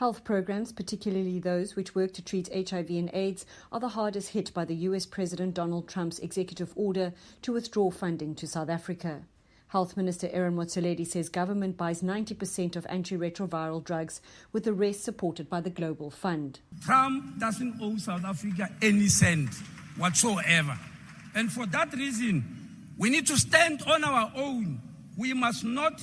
Health programs, particularly those which work to treat HIV and AIDS, are the hardest hit by the US President Donald Trump's executive order to withdraw funding to South Africa. Health Minister Aaron Motsoaledi says government buys 90% of antiretroviral drugs, with the rest supported by the Global Fund. Trump doesn't owe South Africa any cent whatsoever. And for that reason, we need to stand on our own. We must not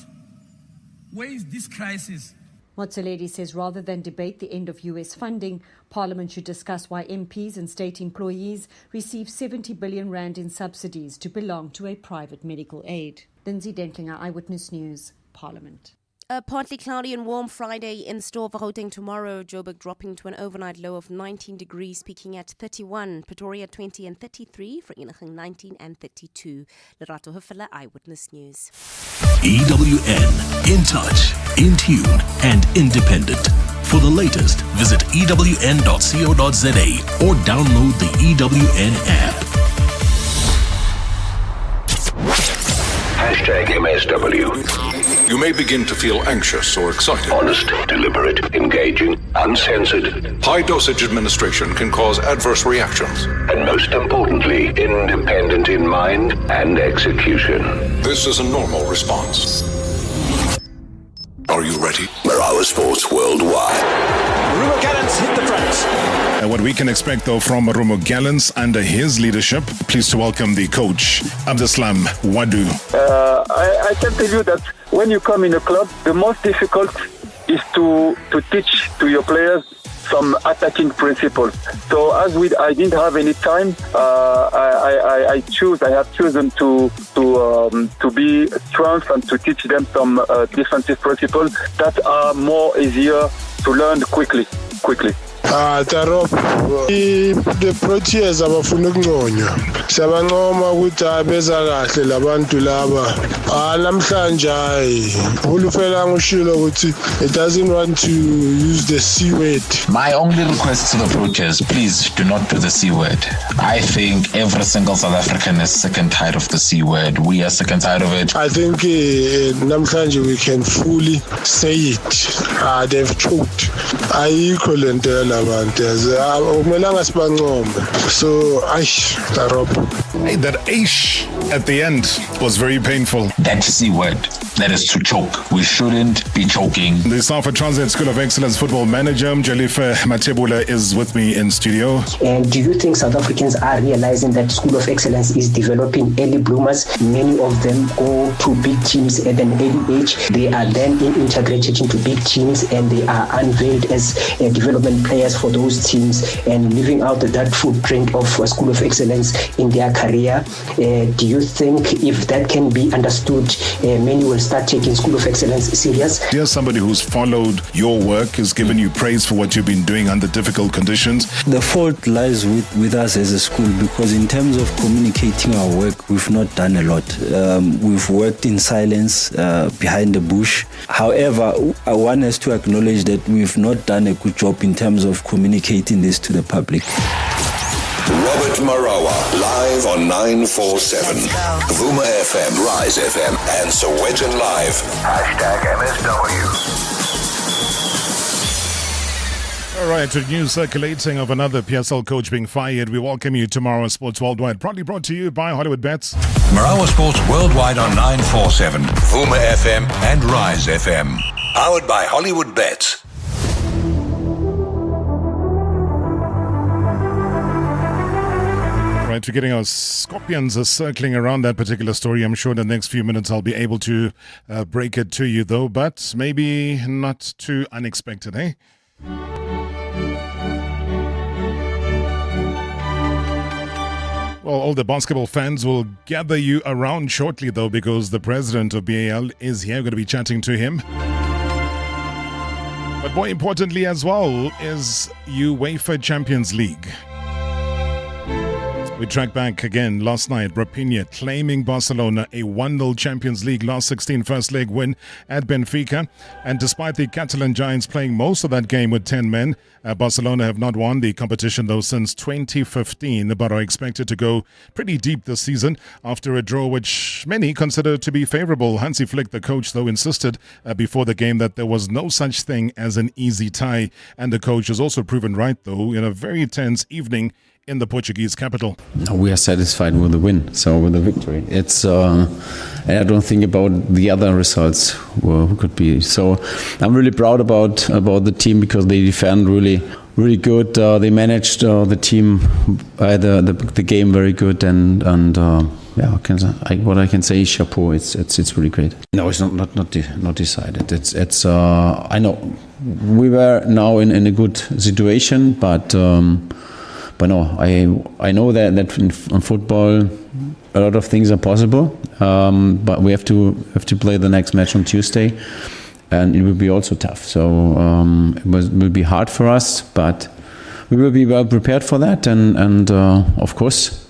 waste this crisis. Motsoaledi says rather than debate the end of US funding, Parliament should discuss why MPs and state employees receive 70 billion rand in subsidies to belong to a private medical aid. Lindsay Dentlinger, Eyewitness News, Parliament. A partly cloudy and warm Friday in store for Gauteng tomorrow. Joburg dropping to an overnight low of 19 degrees, peaking at 31. Pretoria 20 and 33. Vereniging 19 and 32. Lerato Hufela, Eyewitness News. EWN, in touch, in tune and independent. For the latest, visit ewn.co.za or download the EWN app. #MSW. You may begin to feel anxious or excited. Honest, deliberate, engaging, uncensored. High dosage administration can cause adverse reactions. And most importantly, independent in mind and execution. This is a normal response. Are you ready? Marawa Sports Worldwide. Marumo Gallants hit the front. And what we can expect, though, from Marumo Gallants under his leadership. Pleased to welcome the coach, Abdeslam Wadu. I can tell you that when you come in a club, the most difficult is to teach to your players some attacking principles. So as I didn't have any time, I have chosen to be strong and to teach them some defensive principles that are more easier to learn quickly. Tarop the Proteas abafuna ukunconywa siyabancoma ukuthi abeza kahle labantu laba namhlanje hayi ulufela ngushilo ukuthi it doesn't want to use the C word. My only request to the Proteas, please do not do the C word. I think every single South African is sick and tired of the C word. We are sick and tired of it. I think namhlanje we can fully say it. They've choked. Ayikho lento labantu akumelanga sibancome. So Hey, that Aish at the end was very painful. That C word, that is to choke. We shouldn't be choking. The Safa Transit School of Excellence football manager, Mjalifa Matebula, is with me in studio. And do you think South Africans are realizing that School of Excellence is developing early bloomers? Many of them go to big teams at an early age. They are then integrated into big teams and they are unveiled as development players for those teams and living out that footprint of a School of Excellence in their career. Do you think if that can be understood, many will start taking School of Excellence serious? Here's somebody who's followed your work, has given you praise for what you've been doing under difficult conditions. The fault lies with us as a school, because in terms of communicating our work, we've not done a lot. We've worked in silence, behind the bush. However, one has to acknowledge that we've not done a good job in terms of communicating this to the public. Robert Marawa, live on 947. Vuma FM, Rise FM, and Sowetan Live. #MSW. All right, to news circulating of another PSL coach being fired. We welcome you to Marawa Sports Worldwide. Proudly brought to you by Hollywood Bets. Marawa Sports Worldwide on 947. Vuma FM and Rise FM. Powered by Hollywood Bets. Right, we're getting our scorpions circling around that particular story. I'm sure in the next few minutes I'll be able to break it to you, though, but maybe not too unexpected, eh? Well, all the basketball fans will gather you around shortly, though, because the president of BAL is here. We're going to be chatting to him. But more importantly as well is UEFA Champions League. We track back again last night. Rafinha claiming Barcelona a 1-0 Champions League last 16 first leg win at Benfica. And despite the Catalan Giants playing most of that game with 10 men, Barcelona have not won the competition though since 2015, but are expected to go pretty deep this season after a draw which many consider to be favourable. Hansi Flick, the coach, though, insisted before the game that there was no such thing as an easy tie. And the coach has also proven right, though, in a very tense evening in the Portuguese capital. We are satisfied with the win, so with the victory. It's I don't think about the other results who could be. So I'm really proud about the team because they defend really good. They managed the team, the game very good, and yeah, what I can say is chapeau. It's really great. No, it's not decided. It's I know we were now in a good situation, but no, I know that in football a lot of things are possible, but we have to play the next match on Tuesday, and it will be also tough. So it will be hard for us, but we will be well prepared for that. And of course,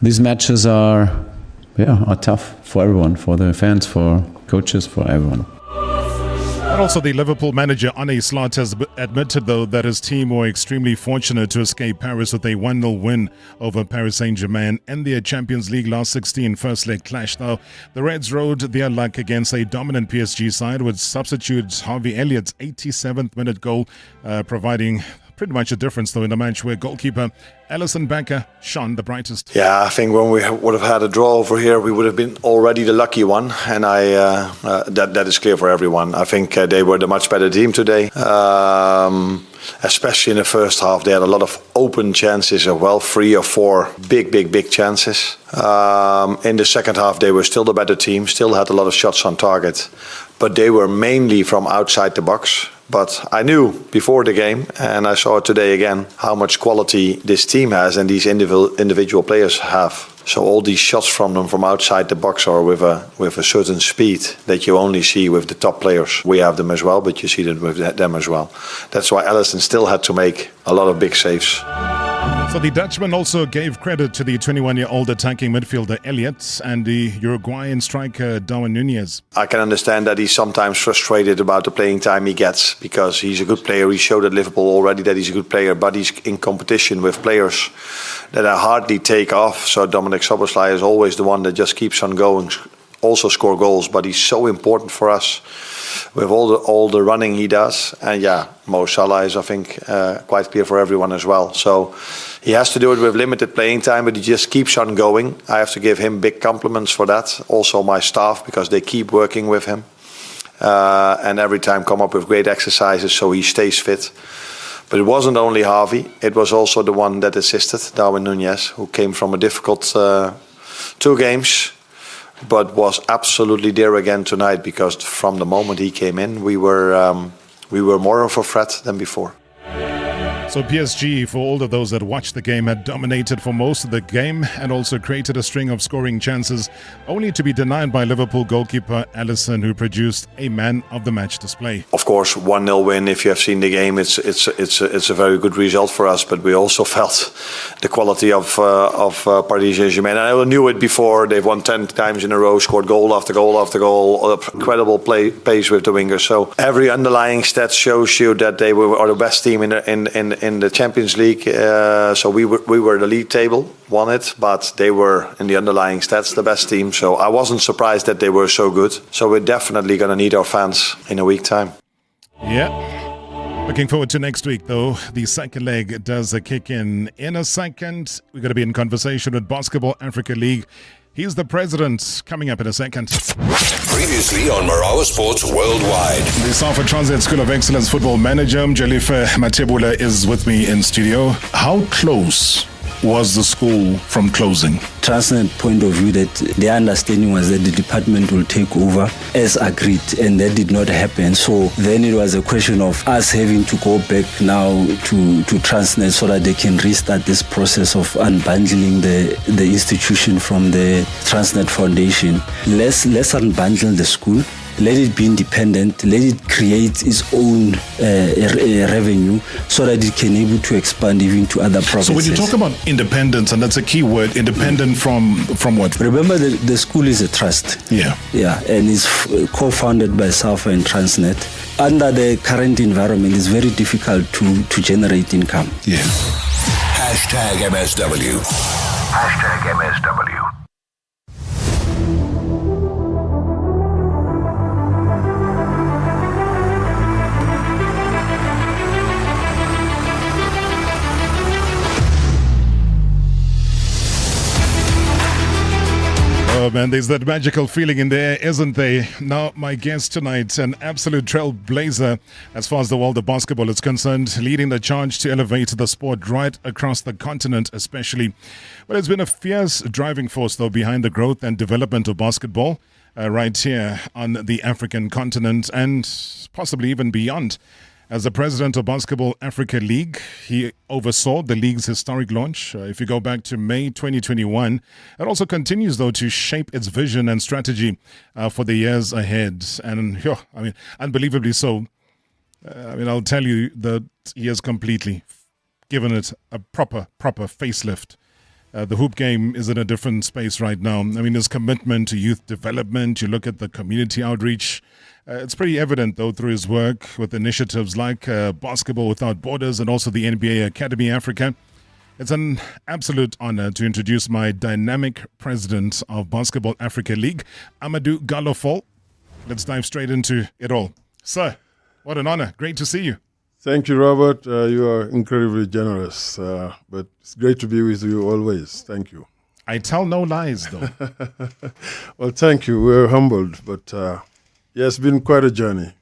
these matches are tough for everyone, for the fans, for coaches, for everyone. And also the Liverpool manager Arne Slot has admitted, though, that his team were extremely fortunate to escape Paris with a 1-0 win over Paris Saint-Germain in their Champions League last 16 first leg clash. Now, the Reds rode their luck against a dominant PSG side with substitute Harvey Elliott's 87th minute goal providing pretty much a difference, though, in the match where goalkeeper Alisson Becker shone the brightest. Yeah, I think when we would have had a draw over here, we would have been already the lucky one, and that is clear for everyone. I think they were the much better team today, especially in the first half. They had a lot of open chances as well, 3 or 4 big chances. In the second half, they were still the better team, still had a lot of shots on target, but they were mainly from outside the box. But I knew before the game, and I saw it today again, how much quality this team has and these individual players have. So all these shots from them from outside the box are with a certain speed that you only see with the top players. We have them as well, but you see them with them as well. That's why Alisson still had to make a lot of big saves. So the Dutchman also gave credit to the 21-year-old attacking midfielder Elliott and the Uruguayan striker Darwin Núñez. I can understand that he's sometimes frustrated about the playing time he gets because he's a good player. He showed at Liverpool already that he's a good player, but he's in competition with players that I hardly take off. So Dominic Szoboszlai is always the one that just keeps on going, also score goals, but he's so important for us with all the running he does. And yeah, Mo Salah is, I think, quite clear for everyone as well. So he has to do it with limited playing time, but he just keeps on going. I have to give him big compliments for that. Also my staff, because they keep working with him. And every time come up with great exercises so he stays fit. But it wasn't only Harvey, it was also the one that assisted, Darwin Núñez, who came from a difficult 2 games, but was absolutely there again tonight, because from the moment he came in, we were more of a threat than before. So PSG, for all of those that watched the game, had dominated for most of the game and also created a string of scoring chances, only to be denied by Liverpool goalkeeper Alisson, who produced a man-of-the-match display. Of course, 1-0 win, if you have seen the game, it's a very good result for us, but we also felt the quality of Paris Saint-Germain. And I knew it before. They've won 10 times in a row, scored goal after goal after goal, incredible pace with the wingers. So every underlying stat shows you that they are the best team in the Champions League. So we were the league table, won it, but they were in the underlying stats the best team. So I wasn't surprised that they were so good. So we're definitely going to need our fans in a week's time. Yeah. Looking forward to next week, though. The second leg does a kick in a second. We're going to be in conversation with Basketball Africa League. He's the president, coming up in a second. Previously on Marawa Sports Worldwide. The Safa Transnet School of Excellence football manager, Mjelife Matebula, is with me in studio. How close was the school from closing? Transnet point of view, that their understanding was that the department will take over as agreed, and that did not happen. So then it was a question of us having to go back now to Transnet so that they can restart this process of unbundling the institution from the Transnet Foundation. Let's unbundle the school. let it be independent, let it create its own revenue so that it can able to expand even to other provinces. So when you talk about independence, and that's a key word, independent from what? Remember, the school is a trust. Yeah, and it's co-founded by SAFA and Transnet. Under the current environment, it's very difficult to generate income. Yeah. Hashtag MSW. Hashtag MSW. Oh man, there's that magical feeling in the air, isn't there? Now, my guest tonight, an absolute trailblazer as far as the world of basketball is concerned, leading the charge to elevate the sport right across the continent, especially. Well, it's been a fierce driving force, though, behind the growth and development of basketball right here on the African continent and possibly even beyond. As the president of Basketball Africa League, he oversaw the league's historic launch. If you go back to May 2021, it also continues, though, to shape its vision and strategy for the years ahead. And, unbelievably so. I'll tell you that he has completely given it a proper facelift. The hoop game is in a different space right now. His commitment to youth development, you look at the community outreach, it's pretty evident, though, through his work with initiatives like Basketball Without Borders and also the NBA Academy Africa. It's an absolute honor to introduce my dynamic president of Basketball Africa League, Amadou Gallo. Let's dive straight into it all. Sir, what an honor. Great to see you. Thank you, Robert. You are incredibly generous, but it's great to be with you always. Thank you. I tell no lies, though. Well, thank you. We're humbled, but yeah, it's been quite a journey.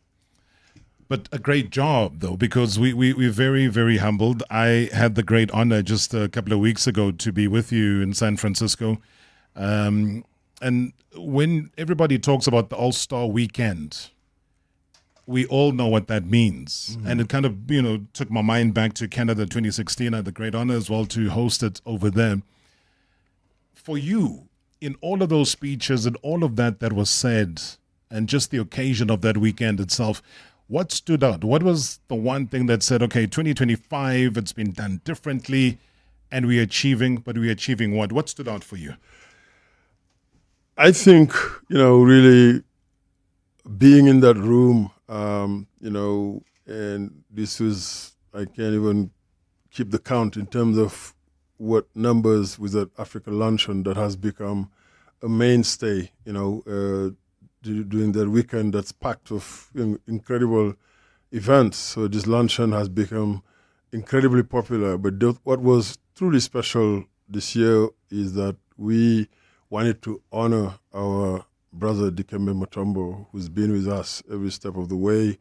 But a great job, though, because we're very, very humbled. I had the great honor just a couple of weeks ago to be with you in San Francisco. And when everybody talks about the All-Star Weekend, we all know what that means. Mm-hmm. And it kind of, took my mind back to Canada 2016. I had the great honor as well to host it over there. For you, in all of those speeches and all of that was said, and just the occasion of that weekend itself, what stood out? What was the one thing that said, okay, 2025, it's been done differently, and we're achieving what? What stood out for you? I think, really being in that room, and this was, I can't even keep the count in terms of what numbers with that Africa luncheon that has become a mainstay, during that weekend that's packed with incredible events. So this luncheon has become incredibly popular. But what was truly special this year is that we wanted to honor our brother Dikembe Mutombo, who's been with us every step of the way.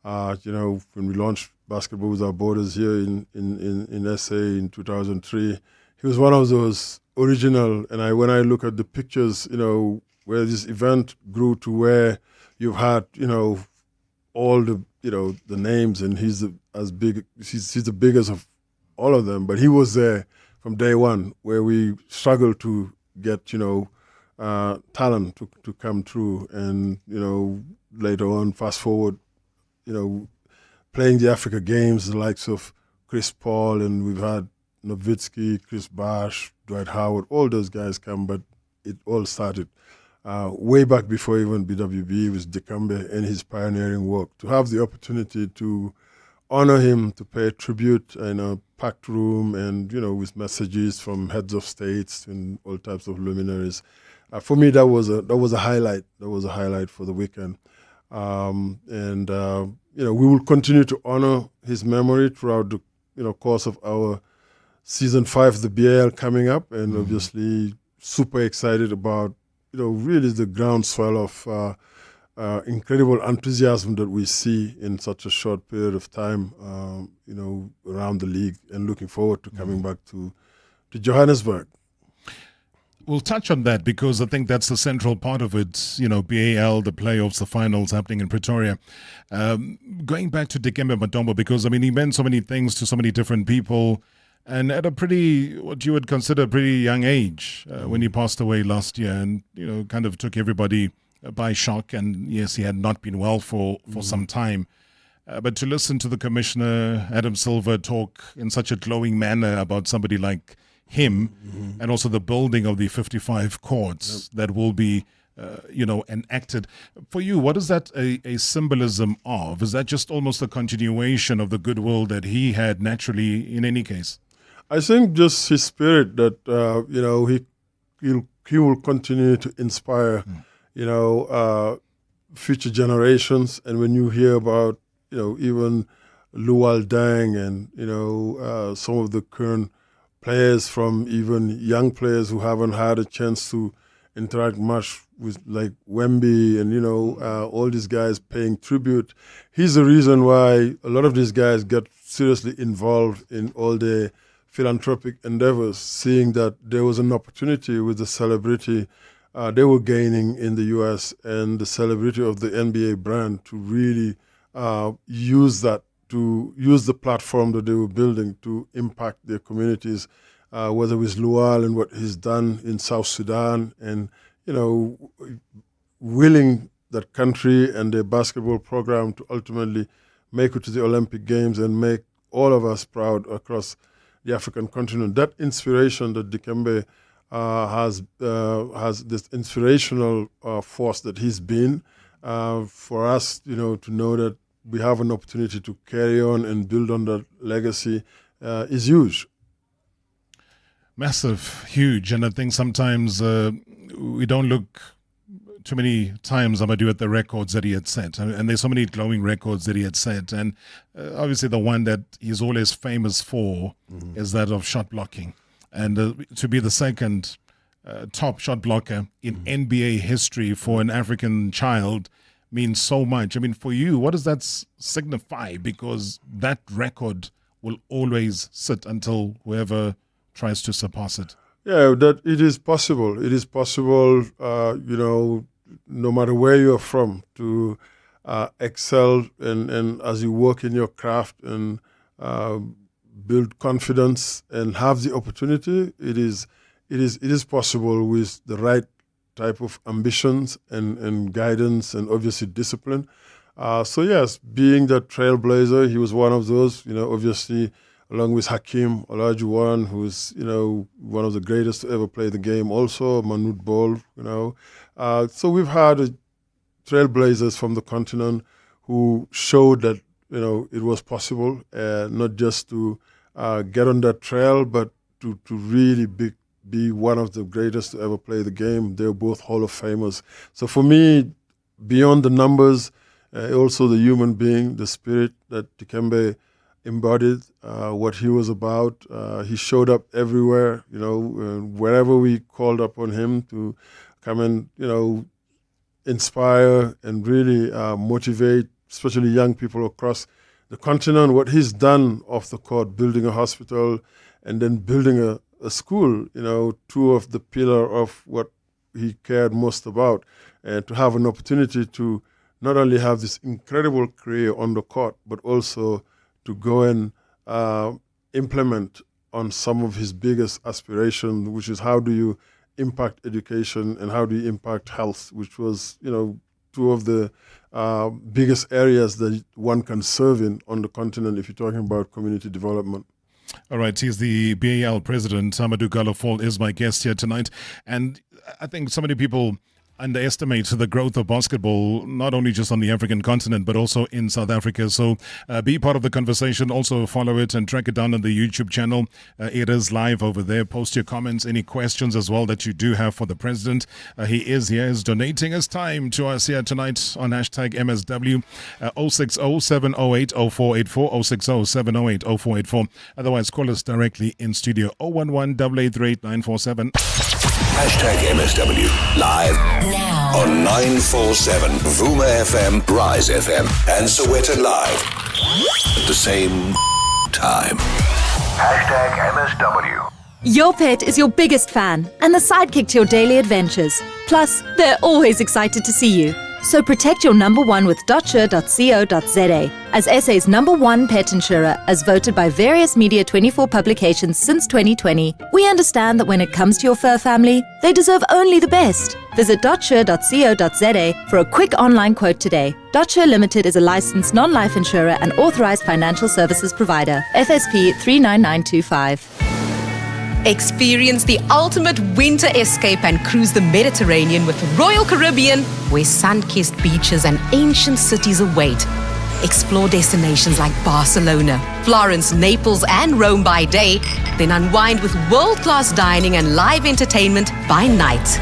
When we launched Basketball Without Borders here in SA in 2003, he was one of those original. And when I look at the pictures, where this event grew to where you've had, all the, the names, and he's the biggest of all of them. But he was there from day one, where we struggled to get, talent to come through. And, later on, fast forward, playing the Africa Games, the likes of Chris Paul, and we've had Nowitzki, Chris Bosh, Dwight Howard, all those guys come, but it all started way back before even BWB with Dikembe and his pioneering work. To have the opportunity to honor him, to pay tribute in a packed room and, with messages from heads of states and all types of luminaries. For me, that was a highlight. That was a highlight for the weekend. We will continue to honor his memory throughout the, course of our season 5 of the BAL coming up, and obviously super excited about, really the groundswell of incredible enthusiasm that we see in such a short period of time, around the league, and looking forward to coming back to Johannesburg. We'll touch on that because I think that's the central part of it, BAL, the playoffs, the finals happening in Pretoria. Going back to Dikembe Mutombo, because, he meant so many things to so many different people, and at a what you would consider a pretty young age when he passed away last year, and, kind of took everybody by shock, and yes, he had not been well for some time. But to listen to the Commissioner, Adam Silver, talk in such a glowing manner about somebody like him, and also the building of the 55 courts that will be, enacted. For you, what is that a symbolism of? Is that just almost a continuation of the goodwill that he had naturally in any case? I think just his spirit that, he will continue to inspire, future generations. And when you hear about, even Lual Deng and, some of the current players, from even young players who haven't had a chance to interact much with, like Wemby and, all these guys paying tribute. He's the reason why a lot of these guys get seriously involved in all the philanthropic endeavors, seeing that there was an opportunity with the celebrity they were gaining in the U.S. and the celebrity of the NBA brand to really use the platform that they were building to impact their communities, whether it was Lual and what he's done in South Sudan, and willing that country and their basketball program to ultimately make it to the Olympic Games and make all of us proud across the African continent. That inspiration that Dikembe has this inspirational force that he's been, for us, to know that we have an opportunity to carry on and build on that legacy is huge. Massive, huge. And I think sometimes we don't look too many times, Amadou, at the records that he had set. And there's so many glowing records that he had set. And obviously the one that he's always famous for is that of shot blocking. And to be the second top shot blocker in NBA history for an African child means so much. I mean, for you, what does that signify? Because that record will always sit until whoever tries to surpass it. Yeah, that it is possible. It is possible, no matter where you're from, to excel and as you work in your craft and build confidence and have the opportunity. It is possible with the right type of ambitions and guidance and obviously discipline. So yes, being that trailblazer, he was one of those, obviously along with Hakeem Olajuwon, who's, one of the greatest to ever play the game, also Manute Bol, So we've had trailblazers from the continent who showed that, it was possible, not just to get on that trail, but to really be one of the greatest to ever play the game. They're both Hall of Famers. So for me, beyond the numbers, also the human being, the spirit that Dikembe embodied, what he was about. He showed up everywhere, wherever we called upon him to come and, inspire and really motivate, especially young people across the continent. What he's done off the court, building a hospital and then building a school, two of the pillar of what he cared most about, and to have an opportunity to not only have this incredible career on the court, but also to go and implement on some of his biggest aspirations, which is how do you impact education and how do you impact health, which was, two of the biggest areas that one can serve in on the continent if you're talking about community development. All right, he's the BAL president. Amadou Gallo is my guest here tonight. And I think so many people underestimate the growth of basketball, not only just on the African continent, but also in South Africa. So be part of the conversation. Also follow it and track it down on the YouTube channel. It is live over there. Post your comments, any questions as well that you do have for the president. He is here, is donating his time to us here tonight on hashtag MSW 060-708-0484, 060-708-0484. Otherwise, call us directly in studio 011-888-947. Hashtag MSW live now on 947 Vuma FM, Rise FM, and Sowetan Live at the same time. Hashtag MSW. Your pet is your biggest fan and the sidekick to your daily adventures. Plus, they're always excited to see you. So protect your number one with .sure.co.za. As SA's number one pet insurer, as voted by various Media24 publications since 2020, we understand that when it comes to your fur family, they deserve only the best. Visit .sure.co.za for a quick online quote today. .sure Limited is a licensed non-life insurer and authorized financial services provider. FSP 39925. Experience the ultimate winter escape and cruise the Mediterranean with Royal Caribbean, where sun-kissed beaches and ancient cities await. Explore destinations like Barcelona, Florence, Naples, and Rome by day, then unwind with world-class dining and live entertainment by night.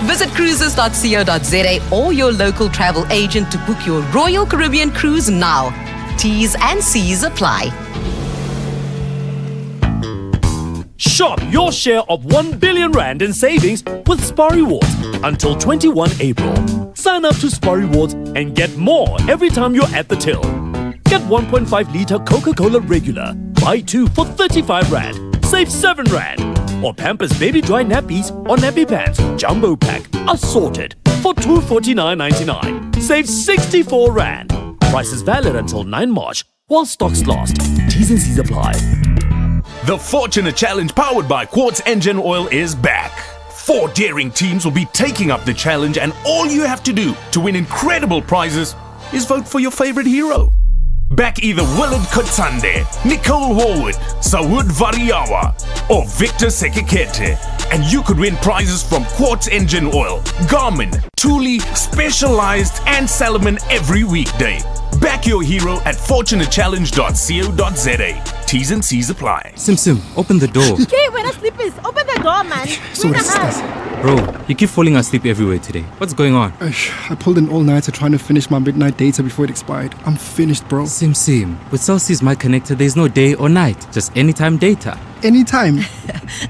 Visit cruises.co.za or your local travel agent to book your Royal Caribbean cruise now. T's and C's apply. Shop your share of 1 billion rand in savings with Spar Rewards until 21 April. Sign up to Spar Rewards and get more every time you're at the till. Get 1.5 litre Coca-Cola regular. Buy 2 for 35 rand. Save 7 rand. Or Pampers Baby Dry Nappies or Nappy Pants Jumbo Pack assorted for 249.99. Save 64 rand. Price is valid until 9 March while stocks last. T's and C's apply. The Fortunate Challenge powered by Quartz Engine Oil is back. 4 daring teams will be taking up the challenge, and all you have to do to win incredible prizes is vote for your favorite hero. Back either Willard Kotsande, Nicole Warwood, Sawood Variawa, or Victor Sekekete, and you could win prizes from Quartz Engine Oil, Garmin, Thule, Specialized, and Salomon every weekday. Back your hero at fortunatechallenge.co.za. T's and C's apply. Sim, open the door. Okay, where are sleepers? Open the door, man. Sorry, sisters. Bro, you keep falling asleep everywhere today. What's going on? I pulled an all-nighter trying to finish my midnight data before it expired. I'm finished, bro. Sim. With Cell C's My Connector, there's no day or night. Just anytime data. Anytime.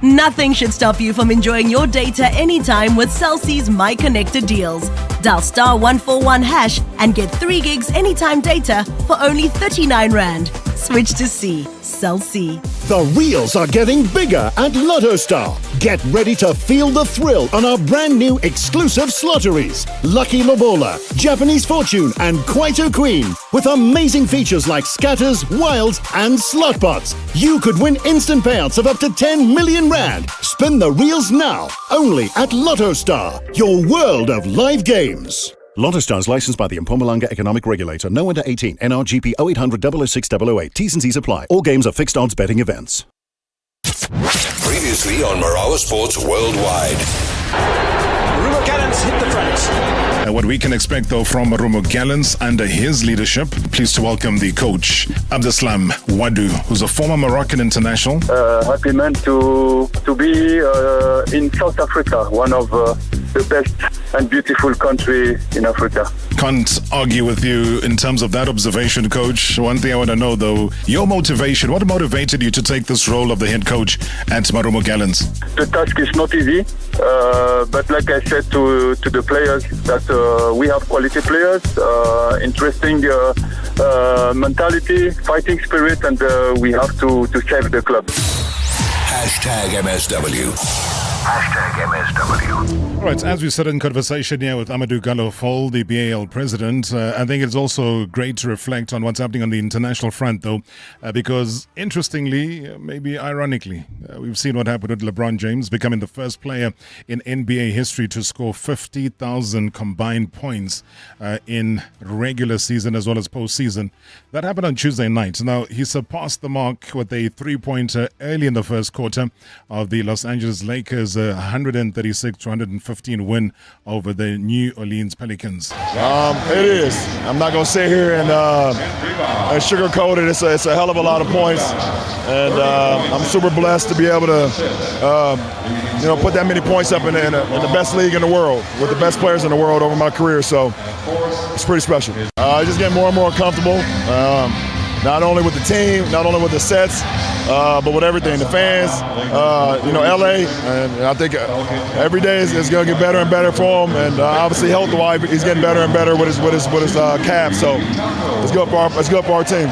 Nothing should stop you from enjoying your data anytime with Cell C's My Connector deals. Dial *141# and get 3 gigs anytime data for only 39 rand. Switch to C. Cell C. The reels are getting bigger at Lotto Star. Get ready to feel the thrill on our brand new exclusive slotteries. Lucky Lobola, Japanese Fortune, and Kwaito Queen. With amazing features like scatters, wilds, and slot bots. You could win instant payouts of up to 10 million rand. Spin the reels now. Only at Lotto Star. Your world of live games. Lotto Stars licensed by the Mpumalanga Economic Regulator. No under 18. NRGP 0800 006 008. T's and C's apply. All games are fixed odds betting events. Previously on Marawa Sports Worldwide. Marumo Gallants hit the front. What we can expect, though, from Marumo Gallants under his leadership. Pleased to welcome the coach, Abdeslam Wadu, who's a former Moroccan international. Happy man to be in South Africa, one of the best and beautiful country in Africa. Can't argue with you in terms of that observation, coach. One thing I want to know, though, your motivation. What motivated you to take this role of the head coach at Marumo Gallants? The task is not easy, but like I said to the players, that we have quality players, interesting mentality, fighting spirit, and we have to save the club. #MSW. #MSW. All right, as we sit in conversation here with Amadou Gallo-Fall, the BAL president, I think it's also great to reflect on what's happening on the international front, though, because interestingly, maybe ironically, we've seen what happened with LeBron James becoming the first player in NBA history to score 50,000 combined points in regular season as well as postseason. That happened on Tuesday night. Now, he surpassed the mark with a three-pointer early in the first quarter of the Los Angeles Lakers' 136-115 win over the New Orleans Pelicans. It is. I'm not going to sit here and sugarcoat it. It's a hell of a lot of points. And I'm super blessed to be able to put that many points up in the best league in the world with the best players in the world over my career. So it's pretty special. I just get more and more comfortable, not only with the team, not only with the sets, but with everything, the fans, LA, and I think every day is going to get better and better for him, and obviously health-wise, he's getting better and better with his calf. So let's go for our team.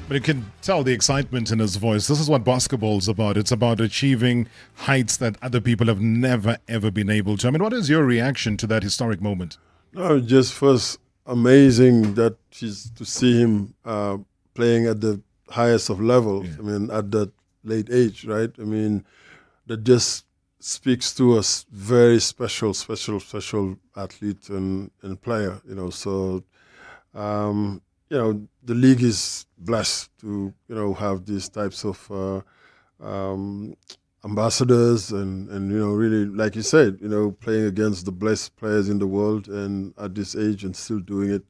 But you can tell the excitement in his voice. This is what basketball's about. It's about achieving heights that other people have never, ever been able to. I mean, what is your reaction to that historic moment? No, just first amazing that to see him playing at the highest of levels. I mean, at that late age, right? I mean, that just speaks to us very special athlete and player. So the league is blessed to have these types of ambassadors and really, like you said, playing against the best players in the world and at this age and still doing it.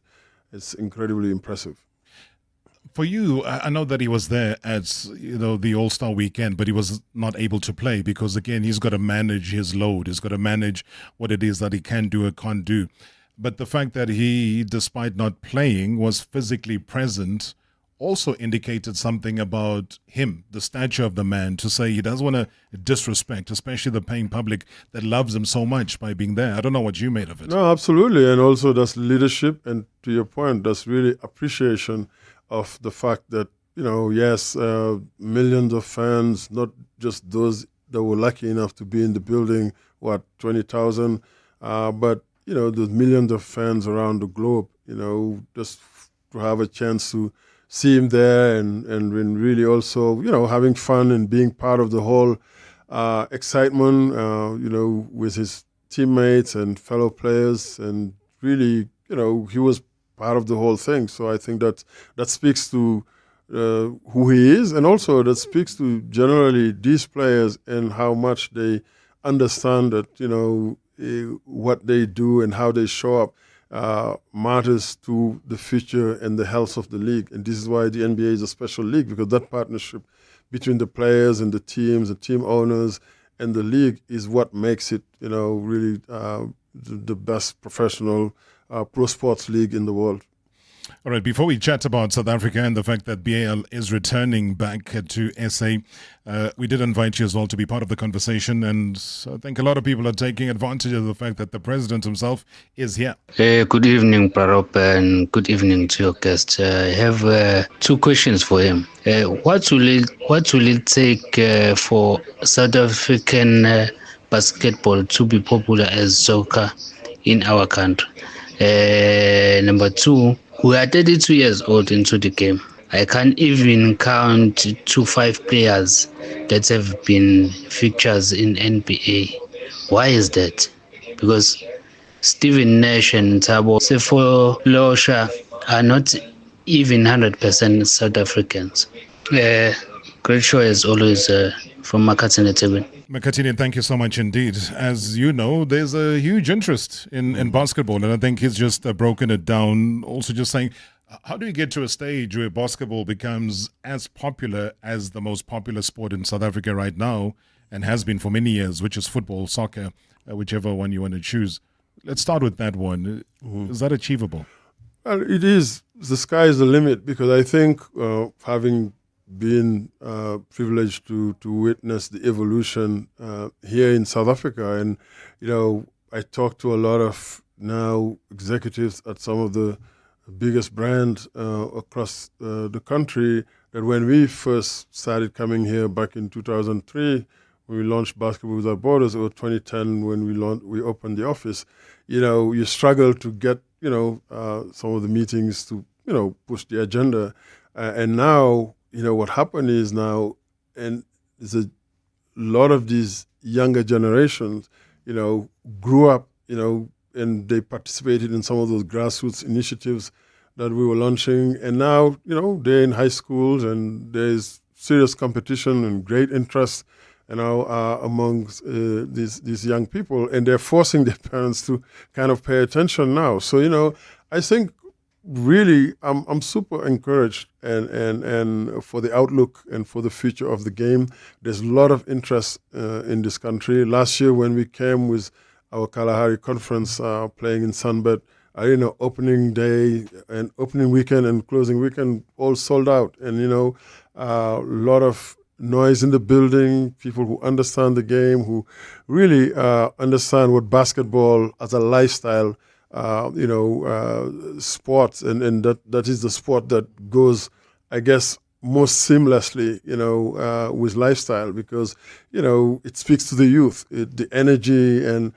It's incredibly impressive. For you, I know that he was there at the All-Star weekend, but he was not able to play because, again, he's got to manage his load. He's got to manage what it is that he can do or can't do. But the fact that he, despite not playing, was physically present also indicated something about him, the stature of the man, to say he doesn't want to disrespect, especially the paying public that loves him so much by being there. I don't know what you made of it. No, absolutely. And also that's leadership. And to your point, that's really appreciation of the fact that, yes, millions of fans, not just those that were lucky enough to be in the building, 20,000, but, those millions of fans around the globe, just to have a chance to see him there and really also, having fun and being part of the whole excitement, with his teammates and fellow players. And really, he was part of the whole thing. So I think that speaks to who he is, and also that speaks to generally these players and how much they understand that, what they do and how they show up matters to the future and the health of the league. And this is why the NBA is a special league, because that partnership between the players and the teams, the team owners and the league is what makes it, really the best professional pro sports league in the world. All right, before we chat about South Africa and the fact that BAL is returning back to SA, we did invite you as well to be part of the conversation, and I think a lot of people are taking advantage of the fact that the president himself is here. Good evening, Prarop, and good evening to your guest. I have two questions for him. What will it take for South African basketball to be popular as soccer in our country? Number two, we are 32 years old into the game. I can't even count 5 players that have been fixtures in NBA. Why is that? Because Stephen Nash and Thabo Sefolosha are not even 100% South Africans. Great show as always from Makatini TV. Makatini, thank you so much indeed. As you know, there's a huge interest in basketball, and I think he's just broken it down. Also just saying, how do you get to a stage where basketball becomes as popular as the most popular sport in South Africa right now, and has been for many years, which is football, soccer, whichever one you want to choose? Let's start with that one. Is that achievable? Well, it is. The sky is the limit, because I think having been privileged to witness the evolution here in South Africa, and I talk to a lot of now executives at some of the biggest brands across the country, that when we first started coming here back in 2003, when we launched Basketball Without Borders, or 2010 when we opened the office, you struggle to get some of the meetings to push the agenda, and now what happened is now, and there's a lot of these younger generations, grew up, and they participated in some of those grassroots initiatives that we were launching. And now, they're in high schools, and there's serious competition and great interest, amongst these young people, and they're forcing their parents to kind of pay attention now. So, I think really, I'm super encouraged and for the outlook and for the future of the game. There's a lot of interest in this country. Last year, when we came with our Kalahari conference playing in Sunbed Arena, opening day and opening weekend and closing weekend all sold out, and a lot of noise in the building, people who understand the game, who really understand what basketball as a lifestyle sports, and that is the sport that goes, I guess, most seamlessly, with lifestyle, because, it speaks to the youth, the energy and,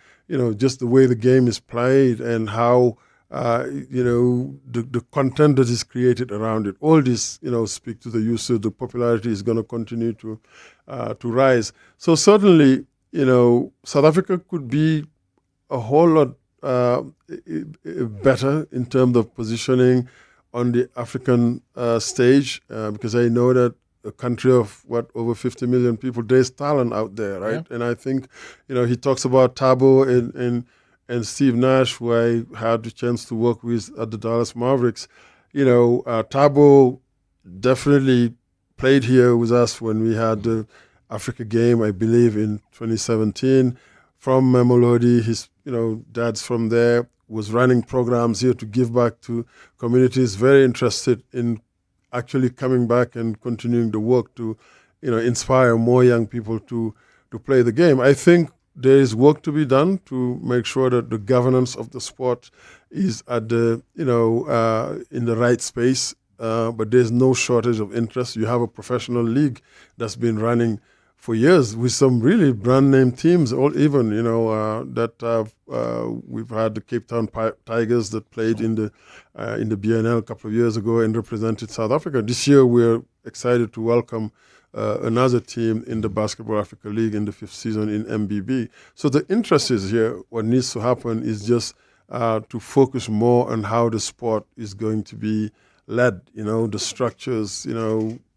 just the way the game is played and how, the content that is created around it. All this, speak to the usage. The popularity is going to continue to rise. So certainly, South Africa could be a whole lot better in terms of positioning on the African stage, because I know that a country of over 50 million people, there's talent out there, right? Yeah. And I think, he talks about Thabo and Steve Nash, who I had the chance to work with at the Dallas Mavericks. Thabo definitely played here with us when we had the Africa game, I believe, in 2017. From Mamelodi, his dad's from there, was running programs here to give back to communities, very interested in actually coming back and continuing the work to, inspire more young people to play the game. I think there is work to be done to make sure that the governance of the sport is at the, in the right space. But there's no shortage of interest. You have a professional league that's been running for years with some really brand name teams, we've had the Cape Town Tigers that played in the BNL a couple of years ago and represented South Africa. This year we're excited to welcome another team in the Basketball Africa League in the 5th season in MBB. So the interest is here. What needs to happen is just to focus more on how the sport is going to be led, the structures,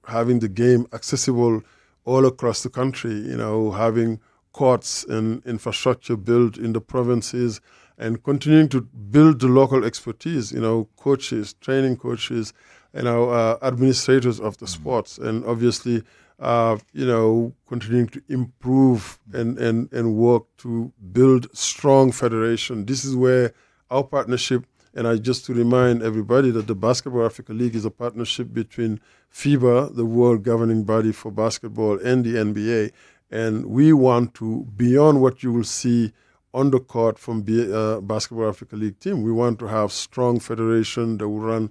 having the game accessible all across the country, having courts and infrastructure built in the provinces and continuing to build the local expertise, coaches, training coaches, administrators of the sports, and obviously, continuing to improve and work to build strong federation. This is where our partnership, and just to remind everybody that the Basketball Africa League is a partnership between FIBA, the world governing body for basketball, and the NBA. And we want to, beyond what you will see on the court from Basketball Africa League team, we want to have strong federation that will run,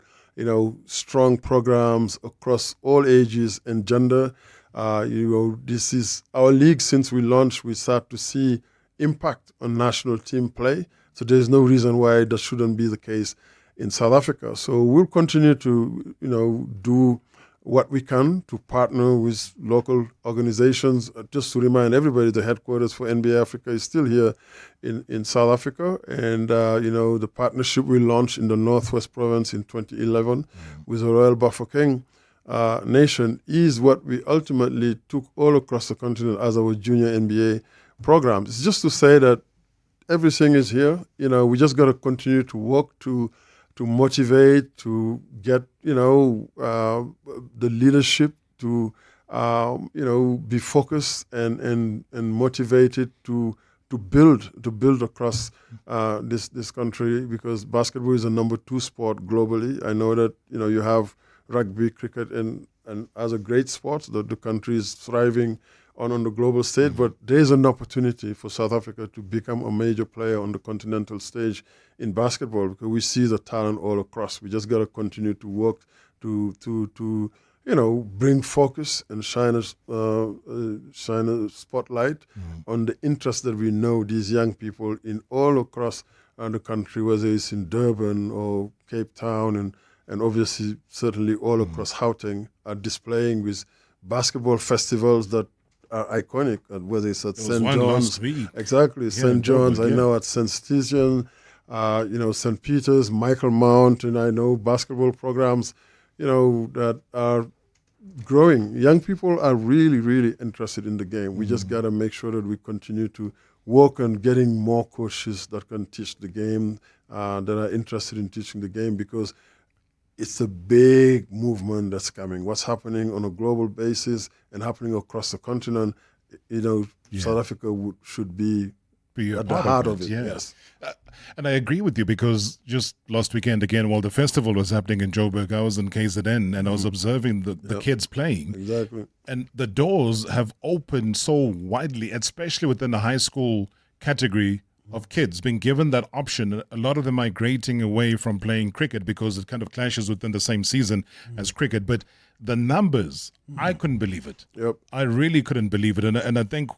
strong programs across all ages and gender. This is our league. Since we launched, we start to see impact on national team play. So there's no reason why that shouldn't be the case in South Africa. So we'll continue to, do what we can to partner with local organizations. Just to remind everybody, the headquarters for NBA Africa is still here in South Africa. And, the partnership we launched in the Northwest Province in 2011 with the Royal Bafokeng Nation is what we ultimately took all across the continent as our junior NBA programs. It's just to say that everything is here. We just got to continue to work to motivate, to get, the leadership to, be focused and motivated to build across this country, because basketball is the number 2 sport globally. I know that, you have rugby, cricket, and as a great sport that the country is thriving on the global stage, but there's an opportunity for South Africa to become a major player on the continental stage in basketball, because we see the talent all across. We just got to continue to work to bring focus and shine a spotlight on the interest that we know these young people in all across the country, whether it's in Durban or Cape Town and obviously certainly all across Gauteng, are displaying with basketball festivals that are iconic, whether it's at St. John's. Exactly, St. John's, I know at St. Stephen, St. Peter's, Michael Mount, and I know basketball programs, that are growing. Young people are really, really interested in the game. We just got to make sure that we continue to work on getting more coaches that can teach the game, that are interested in teaching the game, because it's a big movement that's coming. What's happening on a global basis and happening across the continent, South Africa should be at the heart of it. Yes. And I agree with you, because just last weekend again, while the festival was happening in Joburg, I was in KZN and I was observing the kids playing. Exactly. And the doors have opened so widely, especially within the high school category of kids being given that option. A lot of them migrating away from playing cricket because it kind of clashes within the same season as cricket. But the numbers, I couldn't believe it. Yep. I really couldn't believe it. And I think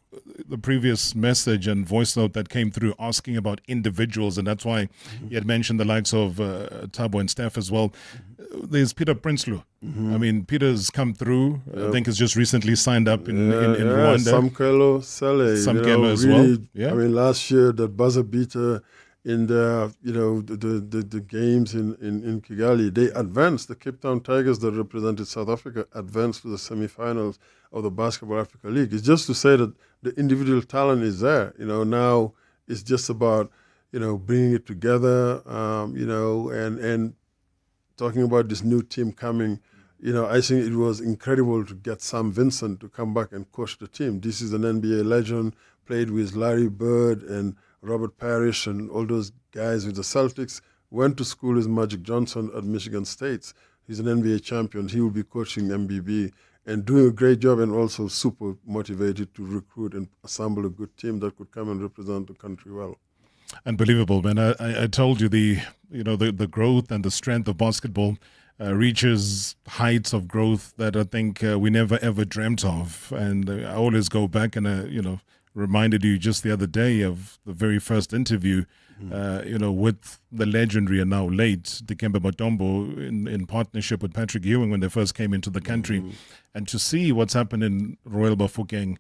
the previous message and voice note that came through asking about individuals, and that's why you had mentioned the likes of Thabo and Steph as well. There's Peter Prinsloo. I mean, Peter's come through. I think he's just recently signed up in Rwanda. Samkelo Sele. Samkelo as well. Yeah. I mean, last year, that buzzer beater in the games in Kigali, they advanced. The Cape Town Tigers that represented South Africa advanced to the semifinals of the Basketball Africa League. It's just to say that the individual talent is there. Now it's just about, bringing it together, and talking about this new team coming. I think it was incredible to get Sam Vincent to come back and coach the team. This is an NBA legend, played with Larry Bird and Robert Parrish and all those guys with the Celtics, went to school with Magic Johnson at Michigan State. He's an NBA champion. He will be coaching MBB and doing a great job, and also super motivated to recruit and assemble a good team that could come and represent the country well. Unbelievable, man. I told you the growth and the strength of basketball reaches heights of growth that I think we never ever dreamt of. And I always go back and reminded you just the other day of the very first interview, with the legendary and now late Dikembe Mutombo in partnership with Patrick Ewing when they first came into the country. And to see what's happened in Royal Bafokeng,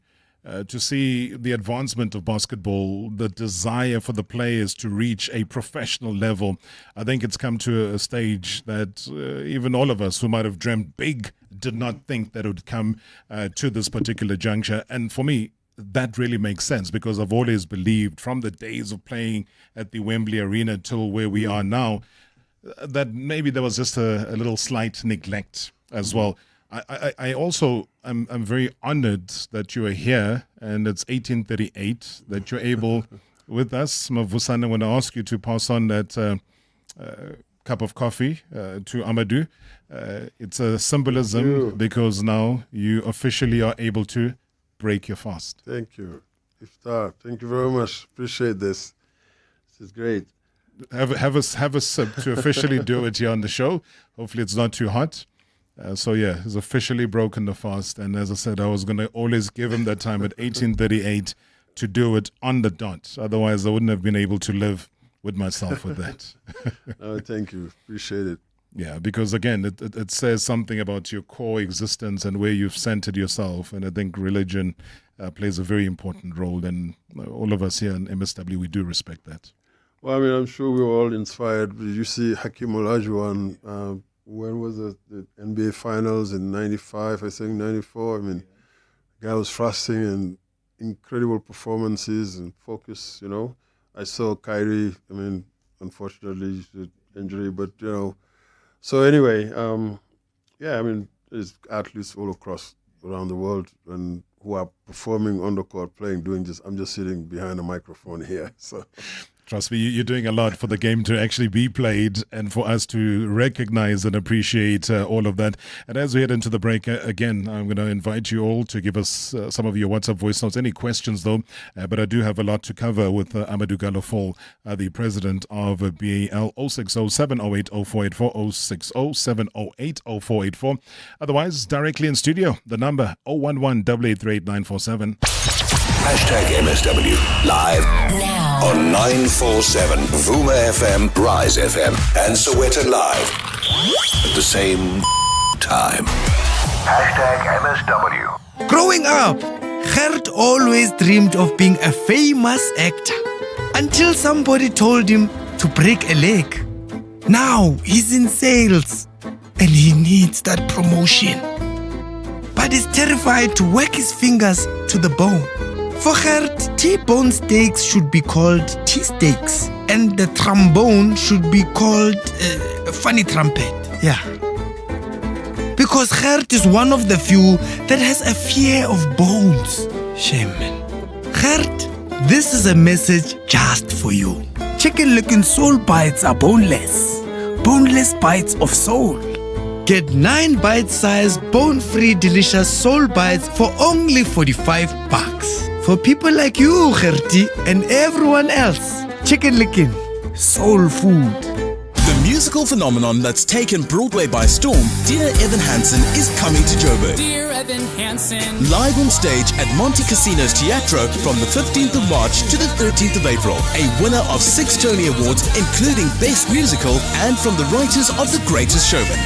to see the advancement of basketball, the desire for the players to reach a professional level, I think it's come to a stage that even all of us who might have dreamt big did not think that it would come to this particular juncture. And for me, that really makes sense, because I've always believed from the days of playing at the Wembley Arena till where we are now, that maybe there was just a little slight neglect as well. I also am very honored that you are here, and it's 1838 that you're able with us. Mavusana, I want to ask you to pass on that cup of coffee to Amadou. It's a symbolism because now you officially are able to break your fast. Thank you. Iftar, thank you very much. Appreciate this. This is great. Have a sip to officially do it here on the show. Hopefully it's not too hot. He's officially broken the fast. And as I said, I was going to always give him that time at 18:38 to do it on the dot. Otherwise, I wouldn't have been able to live with myself with that. No, thank you. Appreciate it. Yeah, because again, it says something about your core existence and where you've centered yourself. And I think religion plays a very important role. And all of us here in MSW, we do respect that. Well, I mean, I'm sure we were all inspired. You see Hakeem Olajuwon, when was it? The NBA Finals in 95, I think, 94. I mean, the guy was fasting and incredible performances and focus, I saw Kyrie, I mean, unfortunately, the injury, but, So anyway, there's athletes all across around the world and who are performing on the court, playing, doing this. I'm just sitting behind a microphone here. So, trust me, you're doing a lot for the game to actually be played and for us to recognize and appreciate all of that. And as we head into the break, again, I'm going to invite you all to give us some of your WhatsApp voice notes. Any questions, though? But I do have a lot to cover with Amadou Gallo, the president of BAL. 060-708-0484, 060-708-0484. Otherwise, directly in studio, the number 011-888-947. #MSW live now on 947 Vuma FM, Rise FM, and Soweto Live at the same time. #MSW. Growing up, Gert always dreamed of being a famous actor until somebody told him to break a leg. Now he's in sales and he needs that promotion. But he's terrified to work his fingers to the bone. For Gert, T-bone steaks should be called T-steaks, and the trombone should be called funny trumpet. Yeah. Because Gert is one of the few that has a fear of bones. Shame, man. Gert, this is a message just for you. Chicken-looking soul bites are boneless. Boneless bites of soul. Get 9 bite-sized, bone-free, delicious soul bites for only $45. For people like you, Gertie, and everyone else. Chicken licking, soul food. The musical phenomenon that's taken Broadway by storm, Dear Evan Hansen is coming to Joburg. Dear Evan Hansen. Live on stage at Monte Casino's Teatro from the 15th of March to the 13th of April. A winner of 6 Tony Awards, including Best Musical, and from the writers of The Greatest Showman.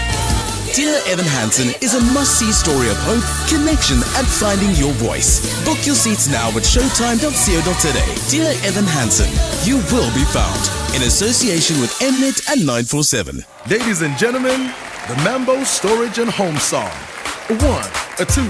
Dear Evan Hansen is a must-see story of hope, connection, and finding your voice. Book your seats now at showtime.co.za. Dear Evan Hansen, you will be found. In association with Mnet and 947. Ladies and gentlemen, the Mambo Storage and Home Song. A 1, a 2,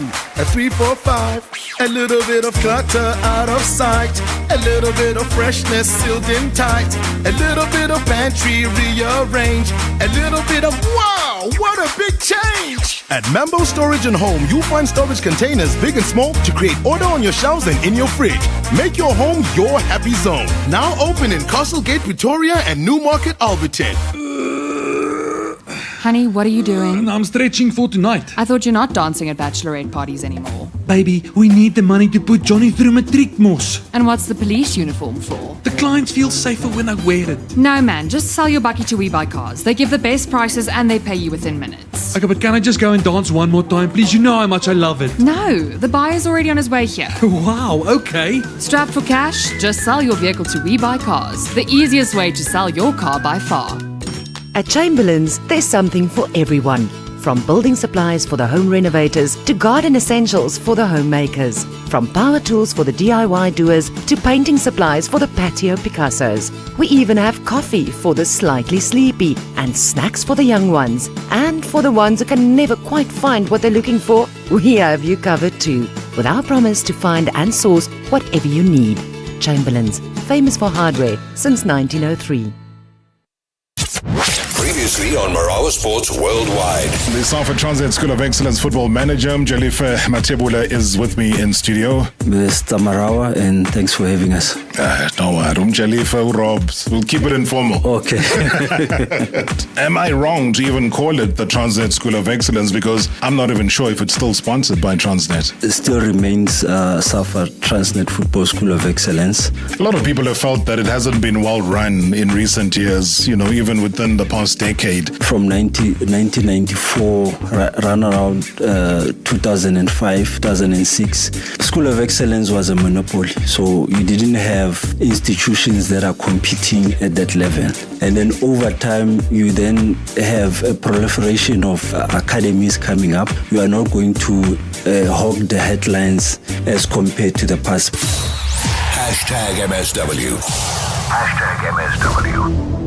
a 3, 4, 5. A little bit of clutter out of sight. A little bit of freshness sealed in tight. A little bit of pantry rearrange. A little bit of wow, what a big change! At Mambo Storage and Home, you'll find storage containers big and small to create order on your shelves and in your fridge. Make your home your happy zone. Now open in Castlegate, Pretoria and Newmarket, Alberton. Honey, what are you doing? I'm stretching for tonight. I thought you're not dancing at bachelorette parties anymore. Baby, we need the money to put Johnny through matric mos. And what's the police uniform for? The clients feel safer when I wear it. No, man, just sell your bucky to We Buy Cars. They give the best prices and they pay you within minutes. Okay, but can I just go and dance one more time, please? You know how much I love it. No, the buyer's already on his way here. Wow, okay. Strapped for cash? Just sell your vehicle to We Buy Cars. The easiest way to sell your car by far. At Chamberlain's, there's something for everyone. From building supplies for the home renovators to garden essentials for the homemakers. From power tools for the DIY doers to painting supplies for the patio Picassos. We even have coffee for the slightly sleepy and snacks for the young ones. And for the ones who can never quite find what they're looking for, we have you covered too. With our promise to find and source whatever you need. Chamberlain's, famous for hardware since 1903. Previously on Marawa Sports Worldwide. The Safa Transnet School of Excellence football manager, Mjalifa Matebula, is with me in studio. Mr. Marawa, and thanks for having us. No worry, Mjalifa, Rob. We'll keep it informal. Okay. Am I wrong to even call it the Transnet School of Excellence? Because I'm not even sure if it's still sponsored by Transnet. It still remains Safa Transnet Football School of Excellence. A lot of people have felt that it hasn't been well run in recent years, you know, even within the past decade. From 1994, run around 2005, 2006, School of Excellence was a monopoly. So you didn't have institutions that are competing at that level. And then over time, you then have a proliferation of academies coming up. You are not going to hog the headlines as compared to the past. Hashtag MSW. Hashtag MSW.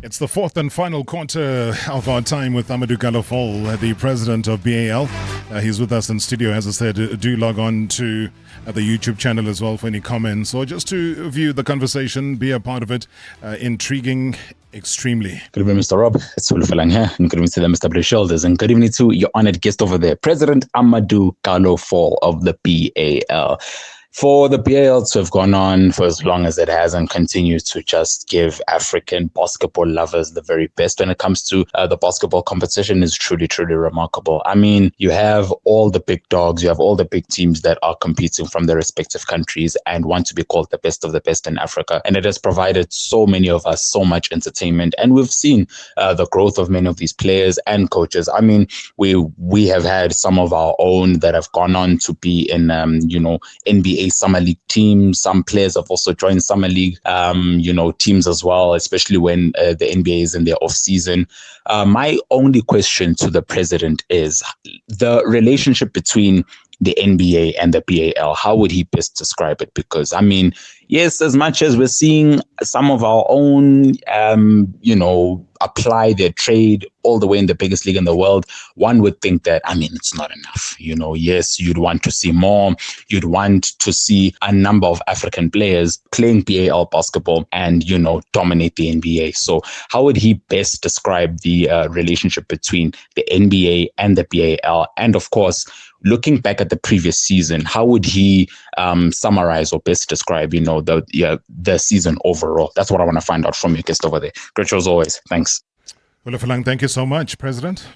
It's the fourth and final quarter of our time with Amadou Galofol, the president of BAL. He's with us in studio. As I said, do log on to the YouTube channel as well for any comments or just to view the conversation, be a part of it. Intriguing, extremely. Good evening, Mr. Rob. It's Ulufalang here. And good evening to the MSW Shoulders. And good evening to your honored guest over there, President Amadou Galofol of the BAL. For the BAL to have gone on for as long as it has and continue to just give African basketball lovers the very best when it comes to the basketball competition is truly, truly remarkable. I mean, you have all the big dogs, you have all the big teams that are competing from their respective countries and want to be called the best of the best in Africa. And it has provided so many of us so much entertainment. And we've seen the growth of many of these players and coaches. I mean, we have had some of our own that have gone on to be in, NBA Summer League teams. Some players have also joined Summer League, teams as well, especially when the NBA is in their off season. My only question to the president is the relationship between the NBA and the BAL. How would he best describe it? Because, I mean, yes, as much as we're seeing some of our own, apply their trade all the way in the biggest league in the world, one would think that, I mean, it's not enough. Yes, you'd want to see more. You'd want to see a number of African players playing BAL basketball and, dominate the NBA. So how would he best describe the relationship between the NBA and the BAL? And of course, looking back at the previous season, how would he summarize or best describe, the season overall? That's what I want to find out from your guest over there. Great show as always. Thanks. Well, thank you so much, President.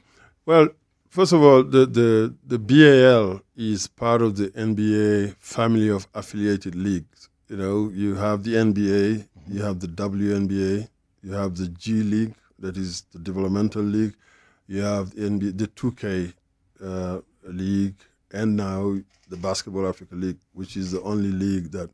Well, first of all, the BAL is part of the NBA family of affiliated leagues. You know, you have the NBA, you have the WNBA, you have the G League, that is the developmental league, you have the NBA, the 2K league, and now the Basketball Africa League, which is the only league that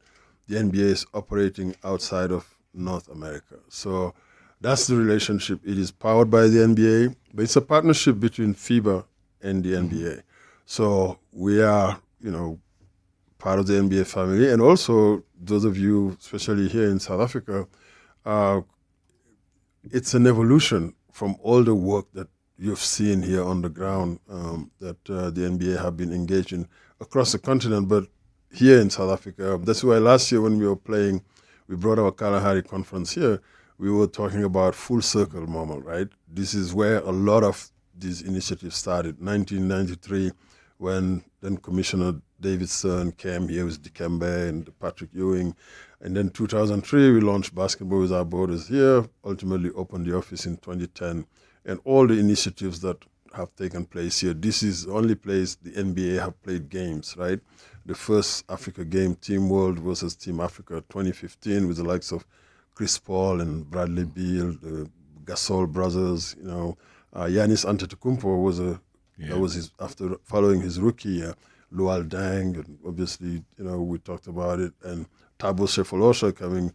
the NBA is operating outside of North America. So that's the relationship. It is powered by the NBA, but it's a partnership between FIBA and the NBA. So we are, you know, part of the NBA family. And also, those of you, especially here in South Africa, it's an evolution from all the work that you've seen here on the ground that the NBA have been engaged in across the continent, but here in South Africa. That's why last year when we were playing, we brought our Kalahari conference here, we were talking about full circle moment, right? This is where a lot of these initiatives started. 1993, when then Commissioner David Stern came here with Dikembe and Patrick Ewing. And then 2003, we launched Basketball Without Borders here, ultimately opened the office in 2010. And all the initiatives that have taken place here. This is the only place the NBA have played games, right? The first Africa game, Team World versus Team Africa 2015, with the likes of Chris Paul and Bradley Beal, the Gasol brothers, you know. Giannis Antetokounmpo was that was his, after following his rookie year. Luol Deng, and obviously, you know, we talked about it, and Thabo Sefolosha coming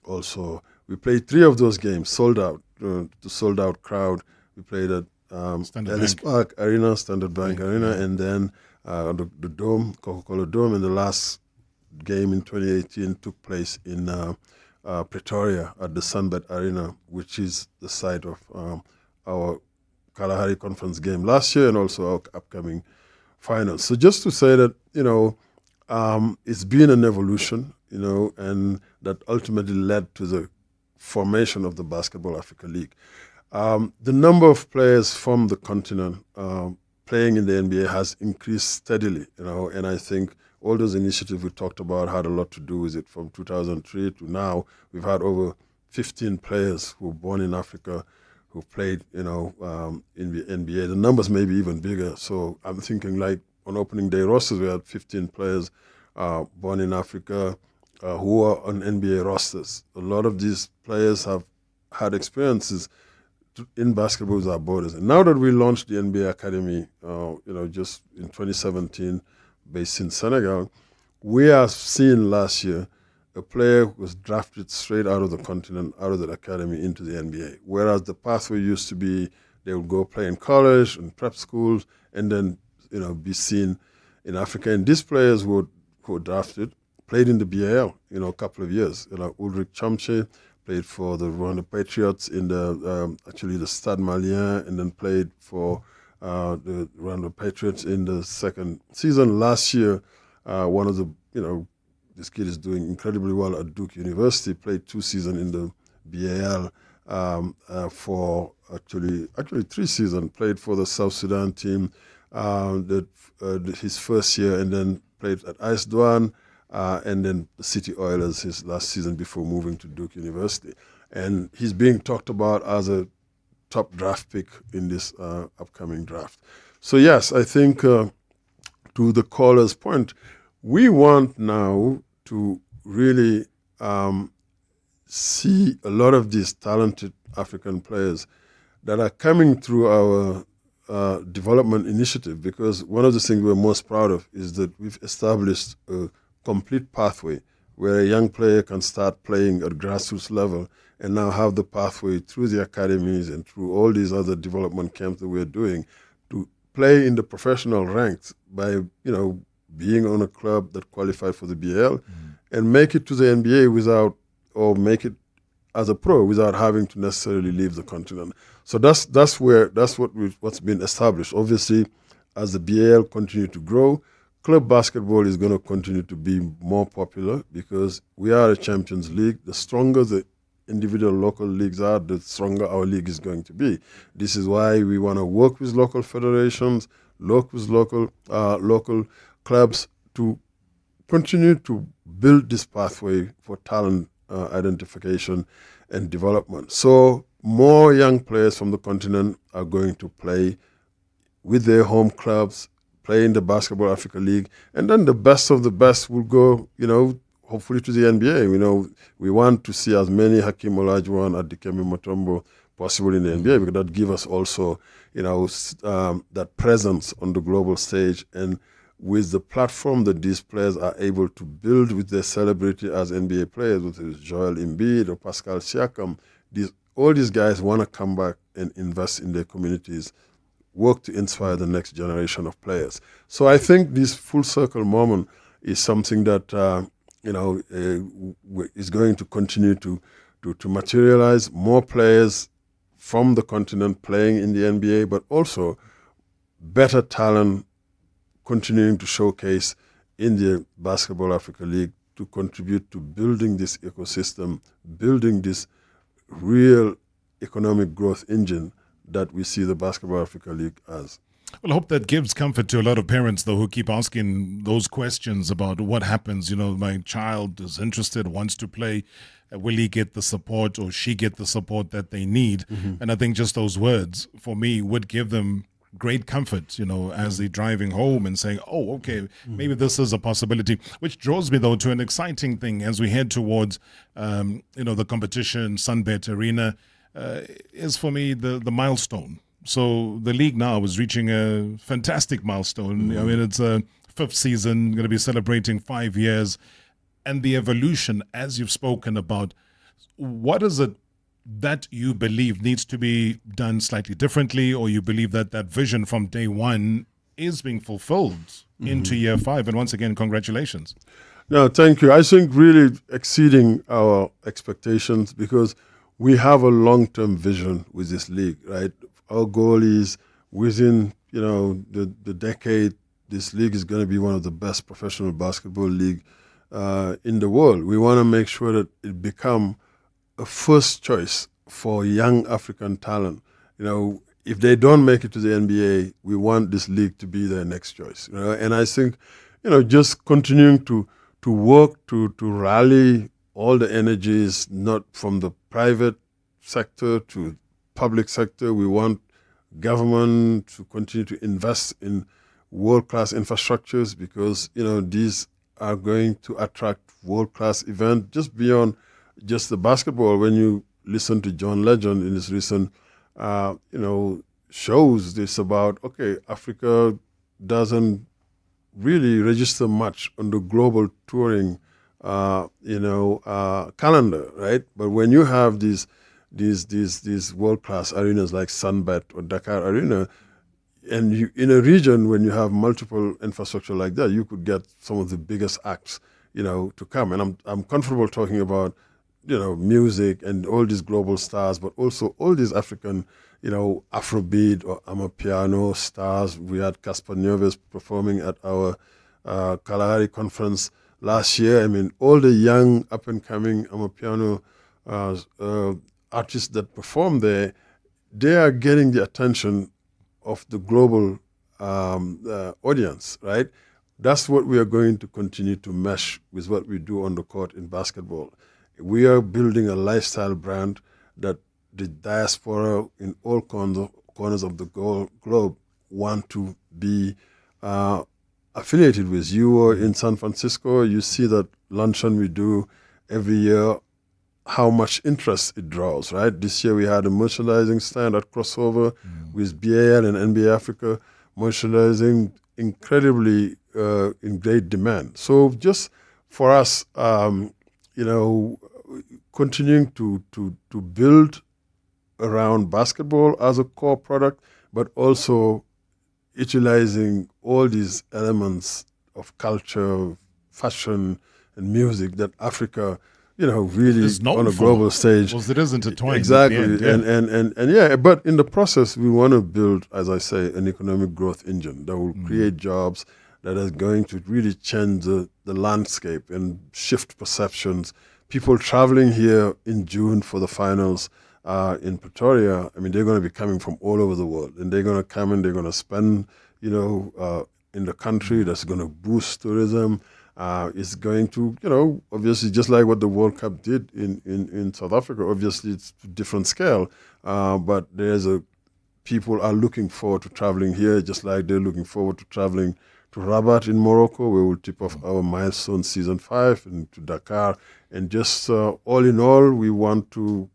also. We played 3 of those games, sold out, to sold out crowd. We played at Ellis Park Arena, Standard Bank Arena, and then the Dome, Coca-Cola Dome, and the last game in 2018 took place in Pretoria at the Sunbet Arena, which is the site of our Kalahari Conference game last year and also our upcoming finals. So just to say that, you know, it's been an evolution, you know, and that ultimately led to the formation of the Basketball Africa League. The number of players from the continent playing in the NBA has increased steadily, you know, and I think all those initiatives we talked about had a lot to do with it. From 2003 to now, we've had over 15 players who were born in Africa who played, you know, in the NBA. The numbers may be even bigger. So I'm thinking like on opening day rosters, we had 15 players born in Africa who are on NBA rosters. A lot of these players have had experiences in Basketball Without Borders. And now that we launched the NBA Academy, you know, just in 2017, based in Senegal, we are seeing last year a player who was drafted straight out of the continent, out of the academy into the NBA. Whereas the pathway used to be they would go play in college and prep schools and then, you know, be seen in Africa. And these players who were drafted played in the BAL, you know, a couple of years. You know, Ulrich Chamche played for the Rwanda Patriots in the actually the Stade Malien, and then played for the Rwanda Patriots in the second season. Last year, one of the, you know, this kid is doing incredibly well at Duke University, played 2 seasons in the BAL for actually 3 seasons, played for the South Sudan team his first year, and then played at Ice Douane, and then the City Oilers his last season before moving to Duke University. And he's being talked about as a top draft pick in this upcoming draft. So yes, I think to the caller's point, we want now to really see a lot of these talented African players that are coming through our development initiative, because one of the things we're most proud of is that we've established a complete pathway where a young player can start playing at grassroots level and now have the pathway through the academies and through all these other development camps that we're doing to play in the professional ranks by, you know, being on a club that qualified for the BL and make it to the NBA without, or make it as a pro without having to necessarily leave the continent. So that's what's been established. Obviously, as the BL continue to grow, club basketball is going to continue to be more popular because we are a Champions League. The stronger the individual local leagues are, the stronger our league is going to be. This is why we want to work with local federations, work with local clubs to continue to build this pathway for talent identification and development. So more young players from the continent are going to play with their home clubs, play in the Basketball Africa League, and then the best of the best will go, hopefully to the NBA. We want to see as many Hakeem Olajuwon and Dikembe Mutombo possible in the NBA, because that gives us also, that presence on the global stage. And with the platform that these players are able to build with their celebrity as NBA players, whether it's Joel Embiid or Pascal Siakam, all these guys want to come back and invest in their communities, work to inspire the next generation of players. So I think this full circle moment is something that is going to continue to materialize. More players from the continent playing in the NBA, but also better talent continuing to showcase in the Basketball Africa League to contribute to building this ecosystem, building this real economic growth engine that we see the Basketball Africa League as. Well, I hope that gives comfort to a lot of parents, though, who keep asking those questions about what happens. My child is interested, wants to play. Will he get the support or she get the support that they need? And I think just those words, for me, would give them great comfort, as they're driving home and saying, oh, okay, maybe this is a possibility, which draws me, though, to an exciting thing as we head towards, the competition, Sunbet Arena, is for me the milestone. So the league now is reaching a fantastic milestone. I mean, it's a 5th season, going to be celebrating 5 years, and the evolution, as you've spoken about. What is it that you believe needs to be done slightly differently, or you believe that that vision from day one is being fulfilled into year 5? And once again, congratulations. No, thank you. I think really exceeding our expectations, because we have a long-term vision with this league, right? Our goal is within, the decade, this league is going to be one of the best professional basketball league in the world. We want to make sure that it become a first choice for young African talent. If they don't make it to the NBA, we want this league to be their next choice. And I think, just continuing to work to rally all the energies, not from the private sector to public sector. We want government to continue to invest in world-class infrastructures, because, these are going to attract world-class events just beyond just the basketball. When you listen to John Legend in his recent, shows this about, Africa doesn't really register much on the global touring, calendar, right? But when you have these world-class arenas like Sunbet or Dakar Arena, and you, in a region when you have multiple infrastructure like that, you could get some of the biggest acts, to come. And I'm comfortable talking about, music and all these global stars, but also all these African, Afrobeat or Amapiano stars. We had Caspar Nyovest performing at our Kalahari conference last year. I mean, all the young up-and-coming Amapiano artists that perform there, they are getting the attention of the global audience, right? That's what we are going to continue to mesh with what we do on the court in basketball. We are building a lifestyle brand that the diaspora in all corners of the globe want to be affiliated with. You are in San Francisco, you see that luncheon we do every year, how much interest it draws, right? This year we had a merchandising stand at Crossover with BAL and NBA Africa, merchandising incredibly in great demand. So just for us, continuing to build around basketball as a core product, but also utilizing all these elements of culture, fashion, and music that Africa, really on a global stage. Well, it is intertwined. Exactly. And yeah, but in the process, we want to build, as I say, an economic growth engine that will create jobs, that is going to really change the landscape and shift perceptions. People traveling here in June for the finals in Pretoria, I mean, they're going to be coming from all over the world, and they're going to come and they're going to spend, in the country. That's going to boost tourism. It's going to, obviously, just like what the World Cup did in South Africa, obviously it's different scale, but there's people are looking forward to traveling here, just like they're looking forward to traveling to Rabat in Morocco, where we'll tip off our milestone season 5, and to Dakar. And just all in all, we want to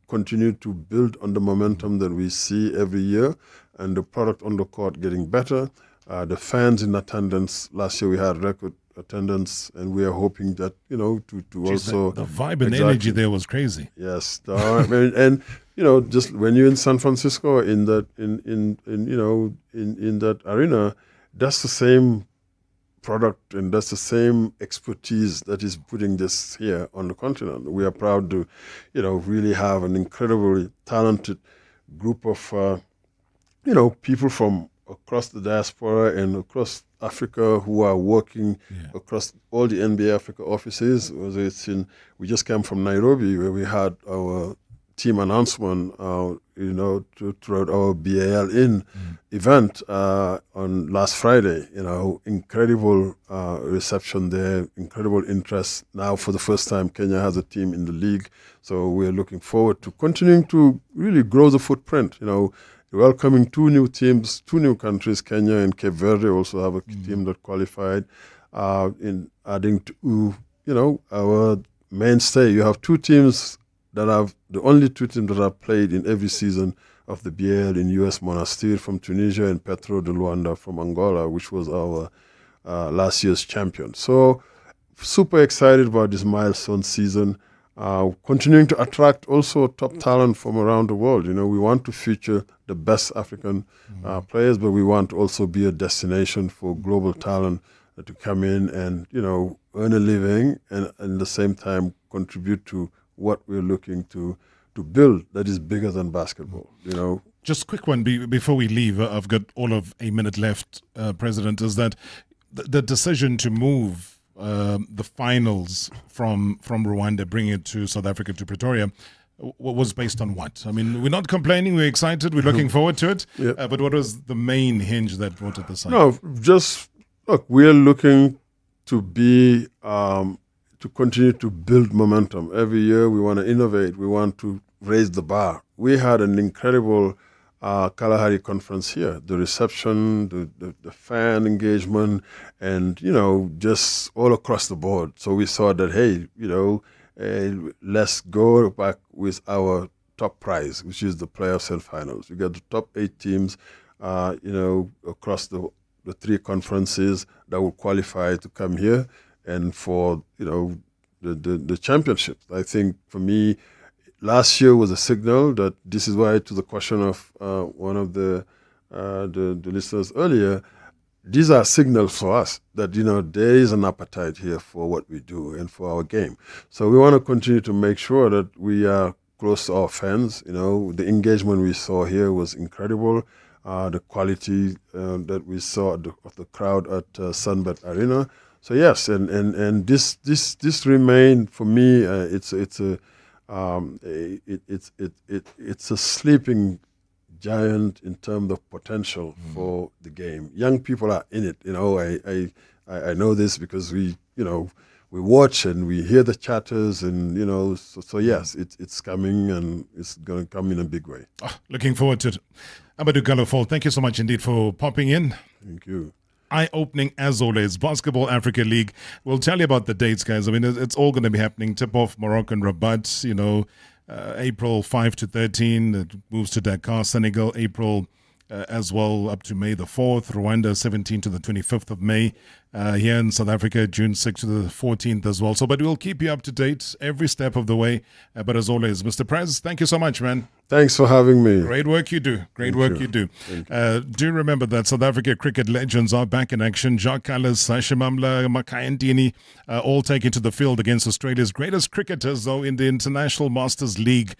continue to build on the momentum that we see every year, and the product on the court getting better. The fans in attendance, last year we had record attendance, and we are hoping that, also... The vibe and energy there was crazy. Yes. And just when you're in San Francisco, in that arena, that's the same product and that's the same expertise that is putting this here on the continent. We are proud to, really have an incredibly talented group of, people from across the diaspora and across Africa who are working across all the NBA Africa offices. Whether it's we just came from Nairobi, where we had our team announcement, throughout our BAL event on last Friday. Incredible reception there, incredible interest. Now, for the first time, Kenya has a team in the league, so we're looking forward to continuing to really grow the footprint. Welcoming 2 new teams, 2 new countries. Kenya and Cape Verde also have a team that qualified. In adding to, our mainstay, you have 2 teams that have the only 2 teams that have played in every season of the BAL in US Monastir from Tunisia and Petro de Luanda from Angola, which was our last year's champion. So super excited about this milestone season. Continuing to attract also top talent from around the world. We want to feature the best African players, but we want to also be a destination for global talent to come in and, earn a living and at the same time contribute to what we're looking to build that is bigger than basketball, Just a quick one before we leave. I've got all of a minute left, President, is that the decision to move the finals from Rwanda, bringing it to South Africa, to Pretoria, was based on what? I mean, we're not complaining, we're excited, we're looking forward to it, but what was the main hinge that brought it this side? No, just, look, we're looking to be, to continue to build momentum. Every year we want to innovate, we want to raise the bar. We had an incredible Kalahari conference here, the reception, the fan engagement, and, just all across the board. So we saw that, hey, let's go back with our top prize, which is the playoff semifinals. We got the top 8 teams, across the 3 conferences that will qualify to come here and for, the championships. I think for me, last year was a signal that this is why, to the question of one of the listeners earlier, these are signals for us that, there is an appetite here for what we do and for our game. So we want to continue to make sure that we are close to our fans. The engagement we saw here was incredible. The quality that we saw of the crowd at Sunbet Arena. So yes, and this remained for me. It's a sleeping giant in terms of potential for the game. Young people are in it. I know this because we watch and we hear the chatters, and so yes, it's coming, and it's going to come in a big way. Looking forward to it. Amadou Gallo, thank you so much indeed for popping in. Thank you. Eye-opening as always. Basketball Africa League. We'll tell you about the dates, guys. I mean, it's all going to be happening. Tip-off Morocco and Rabat, April 5 to 13. It moves to Dakar, Senegal, April as well, up to May the 4th. Rwanda, 17 to the 25th of May. Here in South Africa, June 6th to the 14th as well. But we'll keep you up to date every step of the way. But as always, Mr. Prez, thank you so much, man. Thanks for having me. Great work you do. Great work you do. Do remember that South Africa cricket legends are back in action. Jacques Kallis, Shimamla Makayandini, all taken to the field against Australia's greatest cricketers, though, in the International Masters League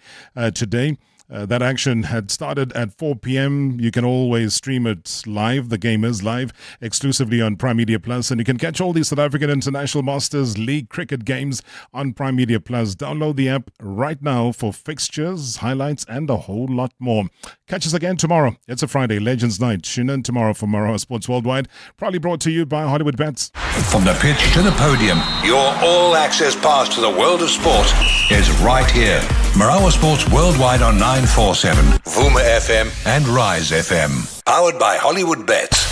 today. That action had started at 4 p.m. You can always stream it live. The game is live exclusively on Primedia Plus, and you can catch all the South African International Masters League cricket games on Primedia Plus. Download the app right now for fixtures, highlights, and a whole lot more. Catch us again tomorrow. It's a Friday, Legends Night. Tune in tomorrow for Marawa Sports Worldwide. Proudly brought to you by Hollywood Bets. From the pitch to the podium, your all-access pass to the world of sport is right here. Marawa Sports Worldwide on 9. 947, Vuma FM and Rise FM. Powered by Hollywood Bets.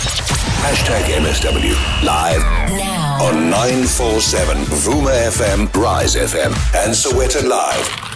#MSW live now on 947 Vuma FM, Rise FM and Sowetan Live.